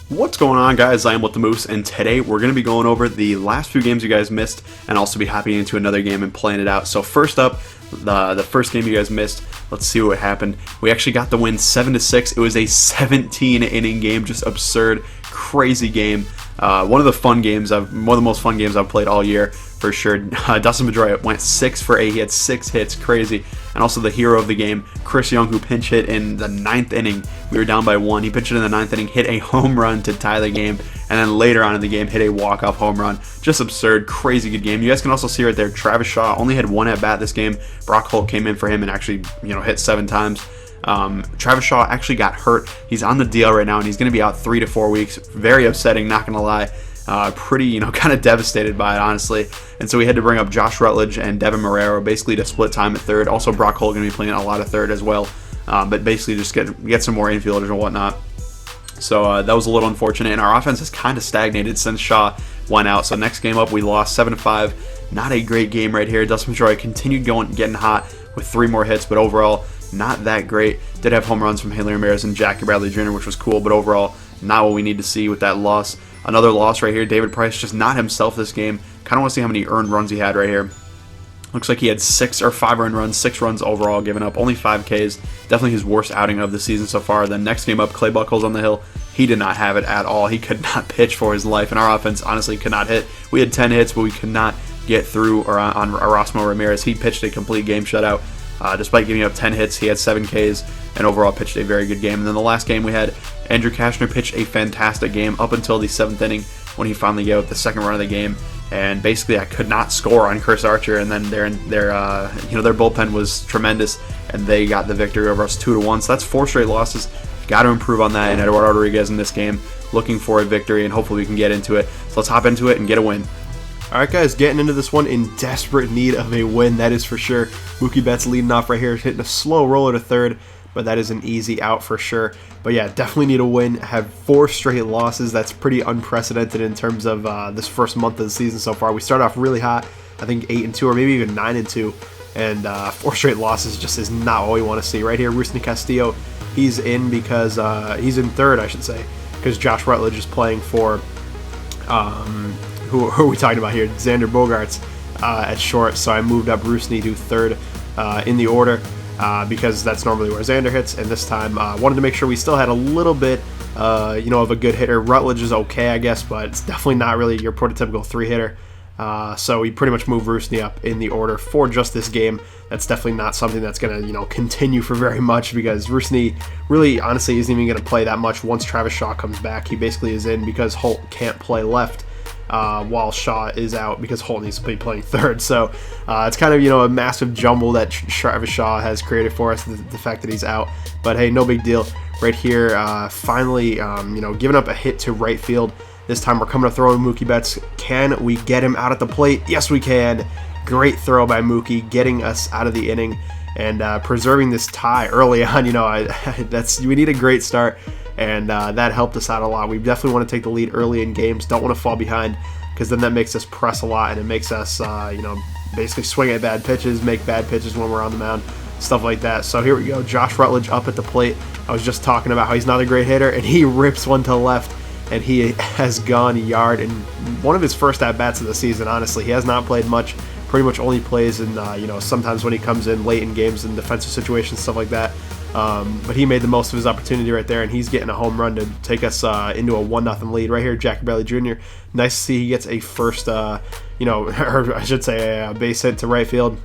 What's going on, guys? I am with the Moose, and today we're going to be going over the last few games you guys missed and also be hopping into another game and playing it out. So first up, the first game you guys missed, let's see what happened. We actually got the win 7-6. It was a 17-inning game, just absurd, crazy game. One of the most fun games I've played all year for sure. Dustin Pedroia went 6 for 8. He had 6 hits, crazy. And also the hero of the game, Chris Young, who pinch hit in the 9th inning. We were down by 1. He pitched it in the 9th inning, hit a home run to tie the game, and then later on in the game hit a walk-off home run. Just absurd, crazy good game. You guys can also see right there, Travis Shaw only had 1 at bat this game. Brock Holt came in for him and actually, hit 7 times. Travis Shaw actually got hurt. He's on the DL right now, and he's going to be out 3 to 4 weeks. Very upsetting, not going to lie. Pretty, kind of devastated by it, honestly. And so we had to bring up Josh Rutledge and Devin Marrero basically to split time at third. Also, Brock Holt going to be playing a lot of third as well. But basically just get some more infielders and whatnot. So that was a little unfortunate. And our offense has kind of stagnated since Shaw went out. So next game up, we lost 7-5. Not a great game right here. Dustin Pedroia continued getting hot with 3 more hits, but overall, not that great. Did have home runs from Hanley Ramirez and Jackie Bradley Jr., which was cool, but overall, not what we need to see with that loss. Another loss right here. David Price just not himself this game. Kind of want to see how many earned runs he had right here. Looks like he had 6 or 5 earned runs, 6 runs overall given up, only 5 Ks. Definitely his worst outing of the season so far. Then next game up, Clay Buchholz on the hill. He did not have it at all. He could not pitch for his life, and our offense honestly could not hit. We had 10 hits, but we could not get through or on Erasmo Ramirez. He pitched a complete game shutout. Despite giving up 10 hits, he had 7 Ks and overall pitched a very good game. And then the last game we had, Andrew Cashner pitched a fantastic game up until the 7th inning when he finally gave up the second run of the game. And basically, I could not score on Chris Archer, and then their bullpen was tremendous, and they got the victory over us 2-1. So that's 4 straight losses. Got to improve on that. And Eduardo Rodriguez in this game, looking for a victory, and hopefully we can get into it. So let's hop into it and get a win. Alright guys, getting into this one in desperate need of a win, that is for sure. Mookie Betts leading off right here, hitting a slow roller to third, but that is an easy out for sure. But yeah, definitely need a win. Have 4 straight losses. That's pretty unprecedented in terms of this first month of the season so far. We start off really hot, I think 8-2 or maybe even 9-2, and 4 straight losses just is not what we want to see. Right here, Rusney Castillo, he's in because he's in third, I should say, because Josh Rutledge is playing for who are we talking about here? Xander Bogaerts at short, so I moved up Rusney to third in the order because that's normally where Xander hits, and this time wanted to make sure we still had a little bit of a good hitter. Rutledge is okay, I guess, but it's definitely not really your prototypical 3-hitter. So we pretty much moved Rusney up in the order for just this game. That's definitely not something that's going to continue for very much, because Rusney really honestly isn't even going to play that much once Travis Shaw comes back. He basically is in because Holt can't play left while Shaw is out because Holt needs to be playing third. So it's kind of a massive jumble that Travis Shaw has created for us, the fact that he's out. But hey, no big deal. Right here, finally giving up a hit to right field. This time we're coming to throw in Mookie Betts. Can we get him out at the plate? Yes, we can. Great throw by Mookie, getting us out of the inning and preserving this tie early on. We need a great start, and that helped us out a lot. We definitely want to take the lead early in games. Don't want to fall behind, because then that makes us press a lot, and it makes us basically swing at bad pitches, make bad pitches when we're on the mound, stuff like that. So here we go. Josh Rutledge up at the plate. I was just talking about how he's not a great hitter, and he rips one to left, and he has gone a yard in one of his first at-bats of the season, honestly. He has not played much, pretty much only plays in, sometimes when he comes in late in games in defensive situations, stuff like that. But he made the most of his opportunity right there, and he's getting a home run to take us into a 1-0 lead. Right here, Jackie Bradley Jr. Nice to see he gets a first, or I should say a base hit to right field.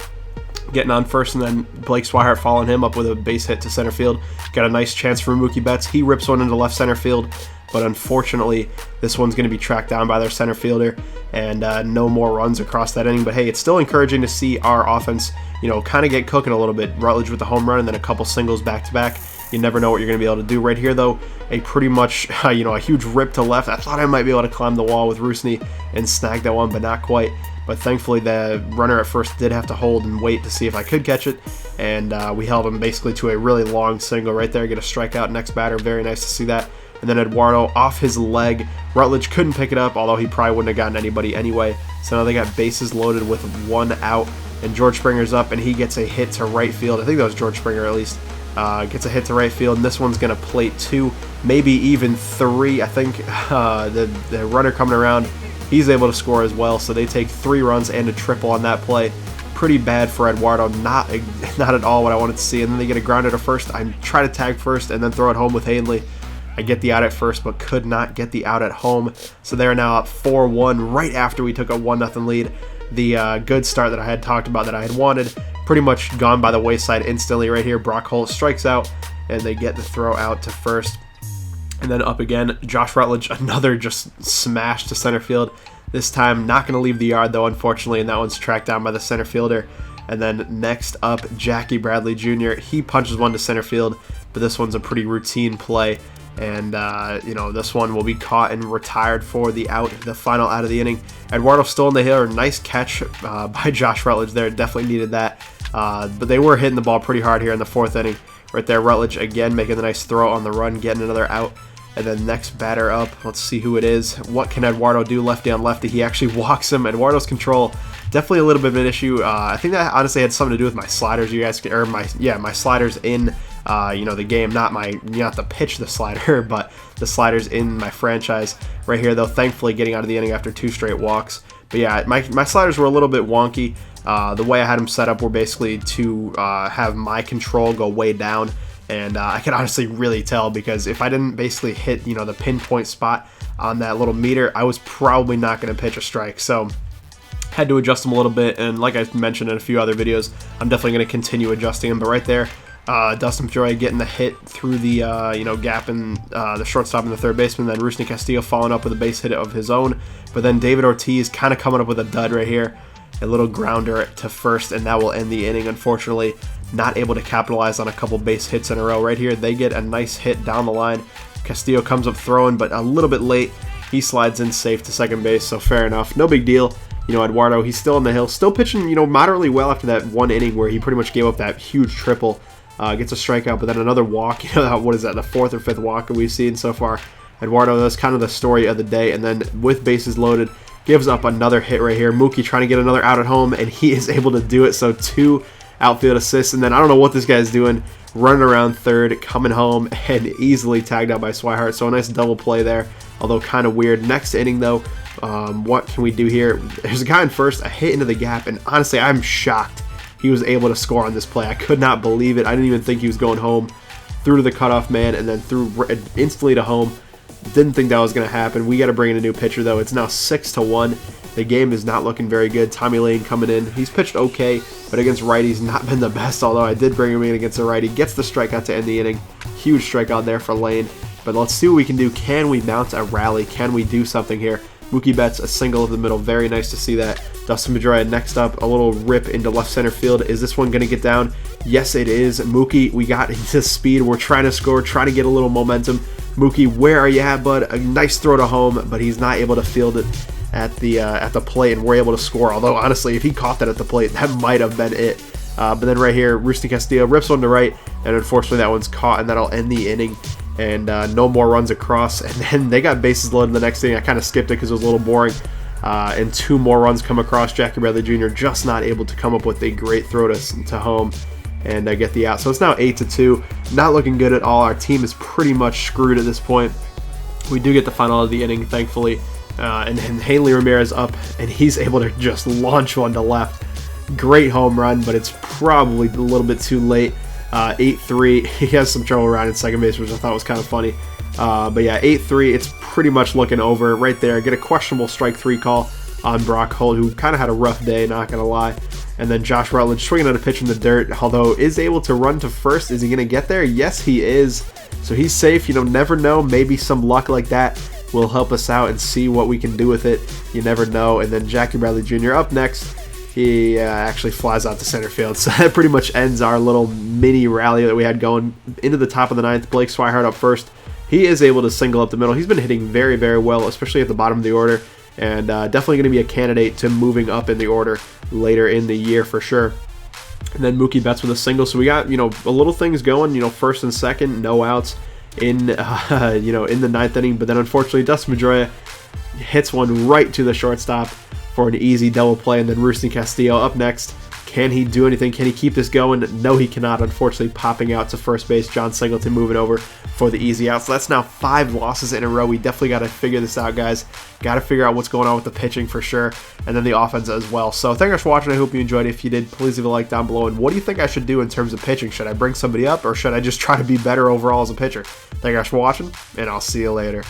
Getting on first, and then Blake Swihart following him up with a base hit to center field. Got a nice chance for Mookie Betts. He rips one into left center field, but unfortunately, this one's going to be tracked down by their center fielder, and no more runs across that inning. But hey, it's still encouraging to see our offense, kind of get cooking a little bit. Rutledge with the home run, and then a couple singles back-to-back. You never know what you're going to be able to do. Right here, though, a pretty much, a huge rip to left. I thought I might be able to climb the wall with Rusney and snag that one, but not quite. But thankfully, the runner at first did have to hold and wait to see if I could catch it, and we held him basically to a really long single right there. Get a strikeout next batter. Very nice to see that. And then Eduardo off his leg. Rutledge couldn't pick it up, although he probably wouldn't have gotten anybody anyway. So now they got bases loaded with 1 out, and George Springer's up, and he gets a hit to right field. I think that was George Springer at least. Gets a hit to right field, and this one's going to plate 2. maybe even 3. I think the runner coming around, he's able to score as well. So they take 3 runs and a triple on that play. Pretty bad for Eduardo, not at all what I wanted to see. And then they get a grounder to first. I try to tag first and then throw it home with Hanley. I get the out at first, but could not get the out at home. So they're now up 4-1 right after we took a 1-0 lead. The good start that I had talked about that I had wanted, pretty much gone by the wayside instantly right here. Brock Holt strikes out, and they get the throw out to first. And then up again, Josh Rutledge, another just smash to center field. This time, not going to leave the yard, though, unfortunately, and that one's tracked down by the center fielder. And then next up, Jackie Bradley Jr. He punches one to center field, but this one's a pretty routine play. And, this one will be caught and retired for the out, the final out of the inning. Eduardo still in the hill. Nice catch by Josh Rutledge there. Definitely needed that. But they were hitting the ball pretty hard here in the 4th inning. Right there, Rutledge again making the nice throw on the run, getting another out. And then next batter up, let's see who it is. What can Eduardo do lefty on lefty? He actually walks him. Eduardo's control, definitely a little bit of an issue. I think that honestly had something to do with my sliders. You guys, or my sliders in the game, not the pitch, the slider, but the sliders in my franchise right here. Though thankfully getting out of the inning after 2 straight walks. But yeah, my sliders were a little bit wonky. The way I had them set up were basically to have my control go way down. And I can honestly really tell, because if I didn't basically hit, the pinpoint spot on that little meter, I was probably not going to pitch a strike. So had to adjust them a little bit. And like I mentioned in a few other videos, I'm definitely going to continue adjusting them. But right there, Dustin Pedroia getting the hit through the gap in the shortstop and the third baseman. Then Rusney Castillo following up with a base hit of his own. But then David Ortiz kind of coming up with a dud right here. A little grounder to first, and that will end the inning. Unfortunately, not able to capitalize on a couple base hits in a row. Right here, they get a nice hit down the line. Castillo comes up throwing, but a little bit late. He slides in safe to second base, so fair enough. No big deal. Eduardo, he's still in the hill, still pitching, moderately well after that 1 inning where he pretty much gave up that huge triple. Gets a strikeout, but then another walk. What is that, the 4th or 5th walk that we've seen so far? Eduardo, that's kind of the story of the day. And then with bases loaded, gives up another hit right here. Mookie trying to get another out at home, and he is able to do it. So 2 outfield assists, and then I don't know what this guy's doing, running around third, coming home, and easily tagged out by Swihart. So a nice double play there, although kind of weird. Next inning, though, what can we do here? There's a guy in first, a hit into the gap, and honestly, I'm shocked he was able to score on this play. I could not believe it. I didn't even think he was going home. Threw to the cutoff man, and then threw instantly to home. Didn't think that was going to happen. We got to bring in a new pitcher, though. It's now 6-1. The game is not looking very good. Tommy Lane coming in. He's pitched okay, but against righties, not been the best, although I did bring him in against a righty. Gets the strikeout to end the inning. Huge strikeout there for Lane. But let's see what we can do. Can we mount a rally? Can we do something here? Mookie Betts, a single of the middle. Very nice to see that. Dustin Pedroia next up, a little rip into left center field. Is this one going to get down? Yes, it is. Mookie, we got into speed. We're trying to score, trying to get a little momentum. Mookie, where are you at, bud? A nice throw to home, but he's not able to field it at the plate, and we're able to score. Although, honestly, if he caught that at the plate, that might have been it. But then right here, Rusney Castillo rips one to right, and unfortunately that one's caught, and that'll end the inning. And no more runs across. And then they got bases loaded in the next inning. I kind of skipped it because it was a little boring. And 2 more runs come across. Jackie Bradley Jr. just not able to come up with a great throw to home and get the out. So it's now 8-2. Not looking good at all. Our team is pretty much screwed at this point. We do get the final of the inning, thankfully. And Hanley Ramirez up, and he's able to just launch one to left. Great home run, but it's probably a little bit too late. 8-3. He has some trouble around in second base, which I thought was kind of funny. But yeah, 8-3. It's pretty much looking over right there. Get a questionable strike 3 call on Brock Holt, who kind of had a rough day, not going to lie. And then Josh Rutledge swinging at a pitch in the dirt, although is able to run to first. Is he going to get there? Yes, he is. So he's safe. Never know. Maybe some luck like that will help us out and see what we can do with it. You never know. And then Jackie Bradley Jr. up next. He actually flies out to center field. So that pretty much ends our little mini rally that we had going into the top of the 9th. Blake Swihart up first. He is able to single up the middle. He's been hitting very, very well, especially at the bottom of the order. And definitely going to be a candidate to moving up in the order later in the year for sure. And then Mookie Betts with a single. So we got, a little things going, first and second, no outs in, in the 9th inning. But then unfortunately, Dustin Pedroia hits one right to the shortstop for an easy double play. And then Rusney Castillo up next. Can he do anything? Can he keep this going? No, he cannot, unfortunately, popping out to first base. John Singleton moving over for the easy out. So that's now 5 losses in a row. We definitely got to figure this out, guys. Got to figure out what's going on with the pitching for sure, and then the offense as well. So thank you guys for watching. I hope you enjoyed it. If you did, please leave a like down below. And what do you think I should do in terms of pitching? Should I bring somebody up, or should I just try to be better overall as a pitcher? Thank you guys for watching, and I'll see you later.